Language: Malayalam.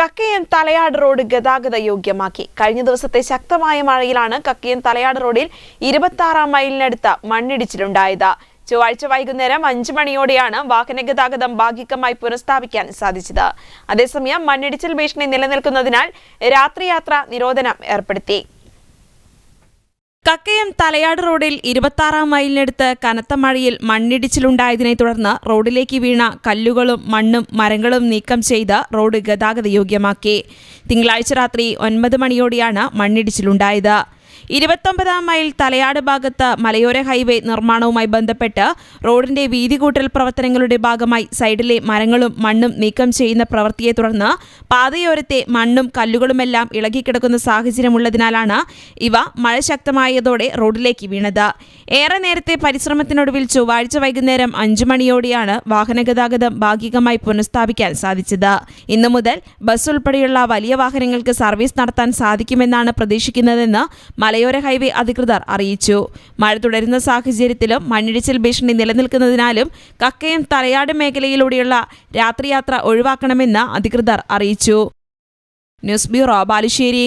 കക്കയം തലയാട് റോഡ് ഗതാഗത യോഗ്യമാക്കി. കഴിഞ്ഞ ദിവസത്തെ ശക്തമായ മഴയിലാണ് കക്കയം തലയാട് റോഡിൽ 26-ാം മൈലിനടുത്ത് മണ്ണിടിച്ചിലുണ്ടായത്. ചൊവ്വാഴ്ച വൈകുന്നേരം 5 മണിയോടെയാണ് വാഹന ഗതാഗതം ഭാഗികമായി പുനഃസ്ഥാപിക്കാൻ സാധിച്ചത്. അതേസമയം മണ്ണിടിച്ചിൽ ഭീഷണി നിലനിൽക്കുന്നതിനാൽ രാത്രിയാത്ര നിരോധനം ഏർപ്പെടുത്തി. കക്കയം തലയാട് റോഡിൽ 26-ാം മൈലിനടുത്ത് കനത്ത മഴയിൽ മണ്ണിടിച്ചിലുണ്ടായതിനെ തുടർന്ന് റോഡിലേക്ക് വീണ കല്ലുകളും മണ്ണും മരങ്ങളും നീക്കം ചെയ്ത് റോഡ് ഗതാഗത യോഗ്യമാക്കി. തിങ്കളാഴ്ച രാത്രി 9 മണിയോടെയാണ് മണ്ണിടിച്ചിലുണ്ടായത്. 29-ാം മൈൽ തലയാട് ഭാഗത്ത് മലയോര ഹൈവേ നിർമ്മാണവുമായി ബന്ധപ്പെട്ട് റോഡിന്റെ വീതി കൂട്ടൽ പ്രവർത്തനങ്ങളുടെ ഭാഗമായി സൈഡിലെ മരങ്ങളും മണ്ണും നീക്കം ചെയ്യുന്ന പ്രവൃത്തിയെ തുടർന്ന് പാതയോരത്തെ മണ്ണും കല്ലുകളുമെല്ലാം ഇളകിക്കിടക്കുന്ന സാഹചര്യമുള്ളതിനാലാണ് ഇവ മഴ ശക്തമായതോടെ റോഡിലേക്ക് വീണത്. ഏറെ നേരത്തെ പരിശ്രമത്തിനൊടുവിൽ ചൊവ്വാഴ്ച വൈകുന്നേരം 5 മണിയോടെയാണ് വാഹന ഗതാഗതം ഭാഗികമായി പുനഃസ്ഥാപിക്കാൻ സാധിച്ചത്. ഇന്നു മുതൽ ബസ് ഉൾപ്പെടെയുള്ള വലിയ വാഹനങ്ങൾക്ക് സർവീസ് നടത്താൻ സാധിക്കുമെന്നാണ് പ്രതീക്ഷിക്കുന്നതെന്ന് മലയോര ഹൈവേ അധികൃതർ അറിയിച്ചു. മഴ തുടരുന്ന സാഹചര്യത്തിലും മണ്ണിടിച്ചിൽ ഭീഷണി നിലനിൽക്കുന്നതിനാലും കക്കയം തലയാട് മേഖലയിലൂടെയുള്ള രാത്രിയാത്ര ഒഴിവാക്കണമെന്ന് അധികൃതർ അറിയിച്ചു. News bureau, Balussery.